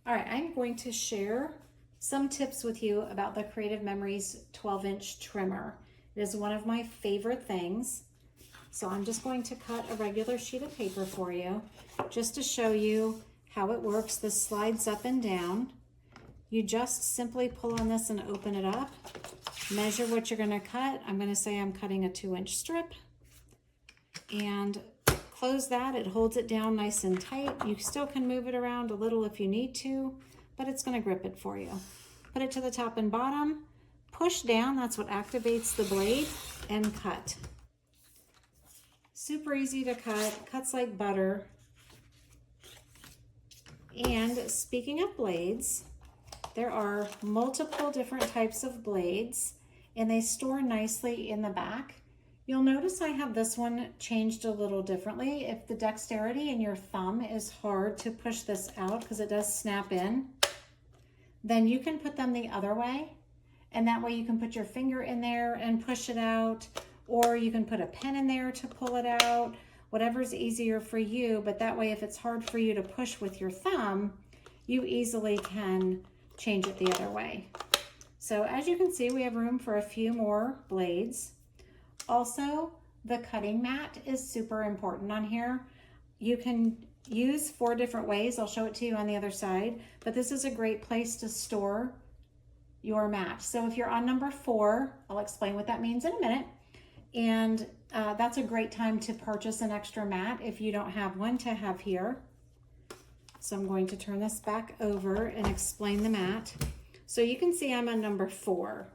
All right, I'm going to share some tips with you about the Creative Memories 12-inch trimmer. It is one of my favorite things. So I'm just going to cut a regular sheet of paper for you just to show you how it works. This slides up and down. You just simply pull on this and open it up. Measure what you're going to cut. I'm going to say I'm cutting a 2-inch strip. And close that. It holds it down nice and tight. You still can move it around a little if you need to, but it's going to grip it for you. Put it to the top and bottom. Push down. That's what activates the blade. And cut. Super easy to cut. Cuts like butter. And speaking of blades, there are multiple different types of blades, and they store nicely in the back. You'll notice I have this one changed a little differently. If the dexterity in your thumb is hard to push this out because it does snap in, then you can put them the other way. And that way you can put your finger in there and push it out, or you can put a pen in there to pull it out, whatever's easier for you. But that way, if it's hard for you to push with your thumb, you easily can change it the other way. So as you can see, we have room for a few more blades. Also, the cutting mat is super important on here. You can use 4 different ways. I'll show it to you on the other side, but this is a great place to store your mat. So if you're on number 4, I'll explain what that means in a minute. And that's a great time to purchase an extra mat if you don't have one to have here. So I'm going to turn this back over and explain the mat. So you can see I'm on number 4.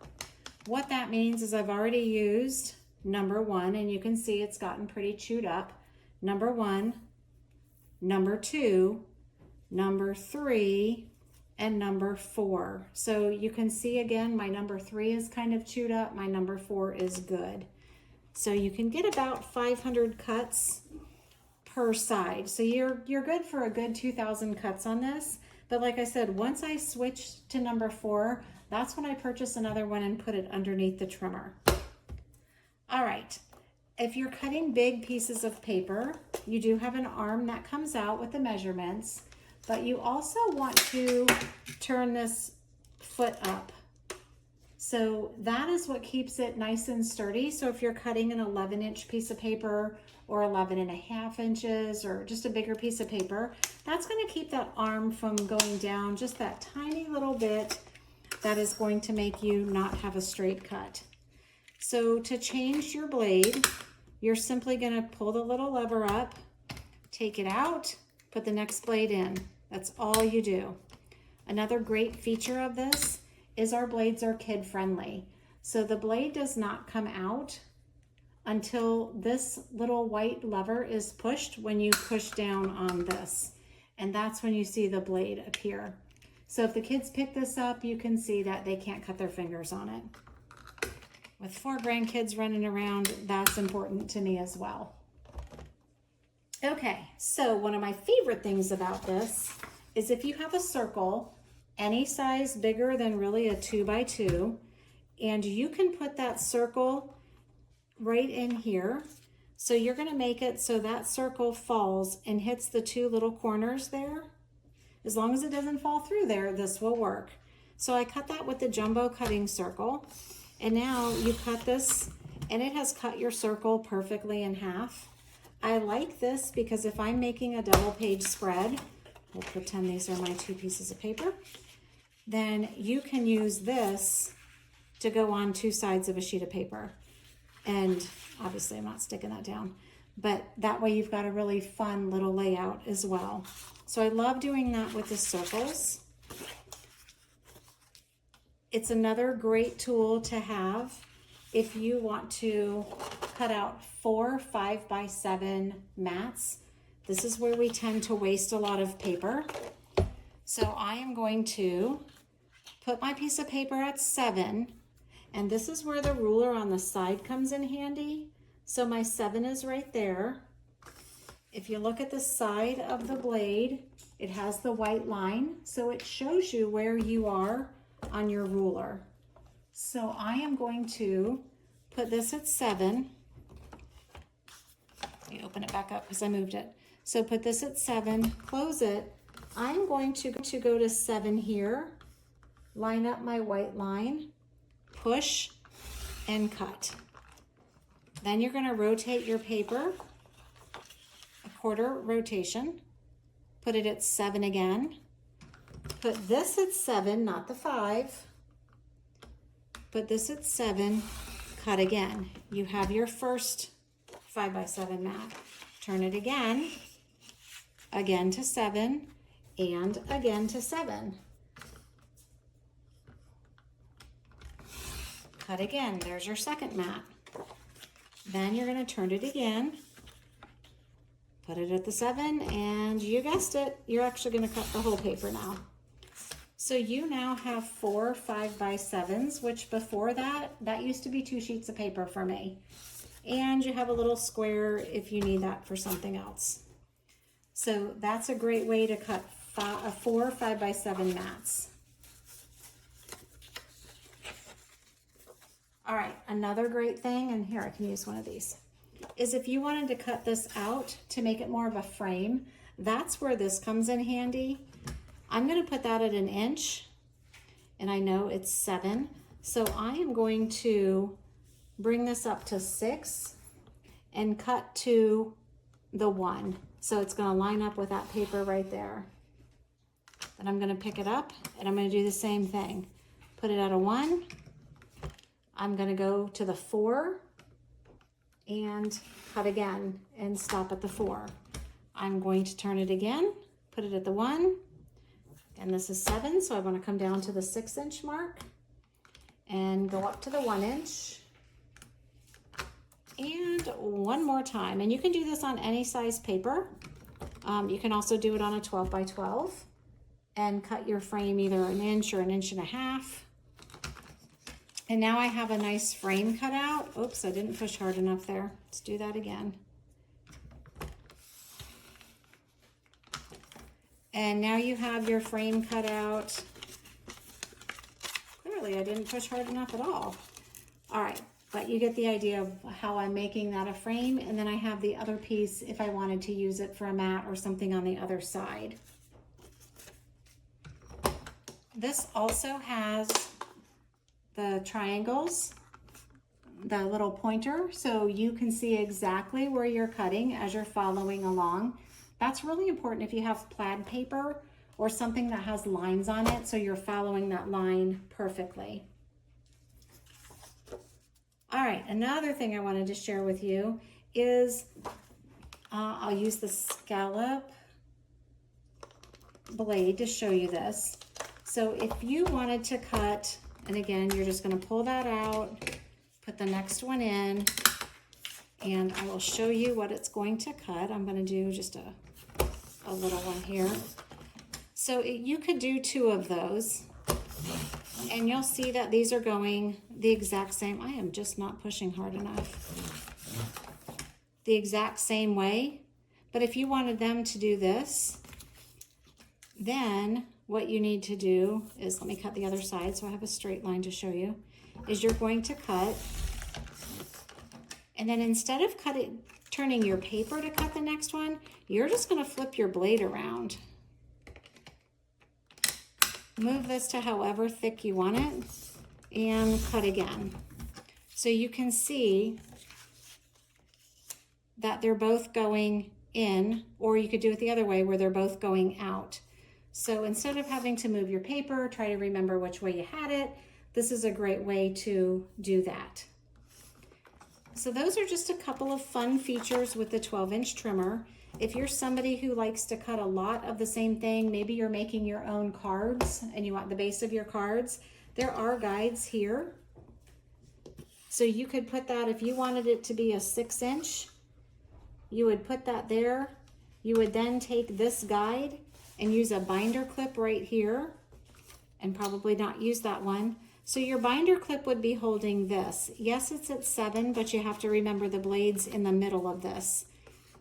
What that means is I've already used number 1, and you can see it's gotten pretty chewed up. Number 1, number 2, number 3, and number 4. So you can see again, my number 3 is kind of chewed up. My number 4 is good. So you can get about 500 cuts per side. So you're good for a good 2,000 cuts on this. But like I said, once I switched to number 4, that's when I purchased another one and put it underneath the trimmer. All right, if you're cutting big pieces of paper, you do have an arm that comes out with the measurements, but you also want to turn this foot up. So that is what keeps it nice and sturdy. So if you're cutting an 11-inch piece of paper or 11.5 inches or just a bigger piece of paper, that's going to keep that arm from going down just that tiny little bit. That is going to make you not have a straight cut. So to change your blade, you're simply going to pull the little lever up, take it out, put the next blade in. That's all you do. Another great feature of this is our blades are kid friendly. So the blade does not come out until this little white lever is pushed when you push down on this. And that's when you see the blade appear. So if the kids pick this up, you can see that they can't cut their fingers on it. With 4 grandkids running around, that's important to me as well. Okay, so one of my favorite things about this is if you have a circle, any size bigger than really a 2x2, and you can put that circle right in here. So you're going to make it so that circle falls and hits the 2 little corners there. As long as it doesn't fall through there, this will work. So I cut that with the jumbo cutting circle. And now you cut this, and it has cut your circle perfectly in half. I like this because if I'm making a double page spread, we'll pretend these are my 2 pieces of paper, then you can use this to go on 2 sides of a sheet of paper. And obviously I'm not sticking that down, but that way you've got a really fun little layout as well. So I love doing that with the circles. It's another great tool to have if you want to cut out 4 5x7 mats. This is where we tend to waste a lot of paper. So I am going to put my piece of paper at 7, and this is where the ruler on the side comes in handy. So my 7 is right there. If you look at the side of the blade, it has the white line, so it shows you where you are on your ruler. So I am going to put this at 7. Let me open it back up because I moved it. So put this at 7, close it, I'm going to go to 7 here, line up my white line, push and cut. Then you're going to rotate your paper, a quarter rotation, put it at 7 again, put this at 7, not the 5, put this at 7, cut again. You have your first 5x7 mat. Turn it again to 7, and again to 7. Cut again, there's your second mat. Then you're going to turn it again, put it at the 7, and you guessed it, you're actually going to cut the whole paper now. So you now have 4 5x7s, which before that used to be 2 sheets of paper for me. And you have a little square if you need that for something else. So that's a great way to cut 4 5x7 mats. All right, another great thing, and here I can use one of these, is if you wanted to cut this out to make it more of a frame, that's where this comes in handy. I'm going to put that at 1 inch, and I know it's 7, so I am going to bring this up to 6 and cut to the 1. So it's going to line up with that paper right there. Then I'm going to pick it up and I'm going to do the same thing. Put it at a 1. I'm going to go to the 4 and cut again and stop at the 4. I'm going to turn it again, put it at the 1, and this is 7, so I want to come down to the 6-inch mark and go up to the 1 inch. And one more time, and you can do this on any size paper. You can also do it on a 12 by 12 and cut your frame either 1 inch or 1.5 inches. And now I have a nice frame cut out. Oops, I didn't push hard enough there. Let's do that again. And now you have your frame cut out. Clearly I didn't push hard enough at all. All right. But you get the idea of how I'm making that a frame, and then I have the other piece if I wanted to use it for a mat or something on the other side. This also has the triangles, the little pointer, so you can see exactly where you're cutting as you're following along. That's really important if you have plaid paper or something that has lines on it, so you're following that line perfectly. All right, another thing I wanted to share with you is I'll use the scallop blade to show you this. So if you wanted to cut, and again, you're just going to pull that out, put the next one in, and I will show you what it's going to cut. I'm going to do just a little one here. So you could do 2 of those. And you'll see that these are going the exact same. I am just not pushing hard enough. The exact same way. But if you wanted them to do this, then what you need to do is, let me cut the other side so I have a straight line to show you, is you're going to cut. And then instead of turning your paper to cut the next one, you're just going to flip your blade around. Move this to however thick you want it and cut again. So you can see that they're both going in, or you could do it the other way where they're both going out. So instead of having to move your paper, try to remember which way you had it, this is a great way to do that. So those are just a couple of fun features with the 12-inch trimmer. If you're somebody who likes to cut a lot of the same thing, maybe you're making your own cards and you want the base of your cards, there are guides here. So you could put that, if you wanted it to be a 6-inch, you would put that there. You would then take this guide and use a binder clip right here, and probably not use that one. So your binder clip would be holding this. Yes, it's at 7, but you have to remember the blade's in the middle of this.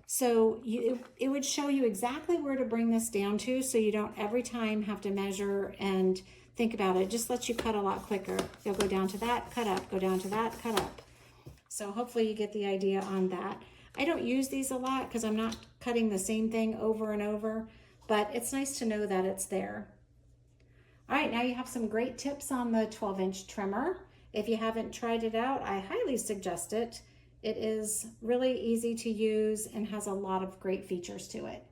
So it would show you exactly where to bring this down to, so you don't every time have to measure and think about it. It just lets you cut a lot quicker. You'll go down to that, cut up, go down to that, cut up. So hopefully you get the idea on that. I don't use these a lot because I'm not cutting the same thing over and over. but it's nice to know that it's there. All right, now you have some great tips on the 12-inch trimmer. If you haven't tried it out, I highly suggest it. It is really easy to use and has a lot of great features to it.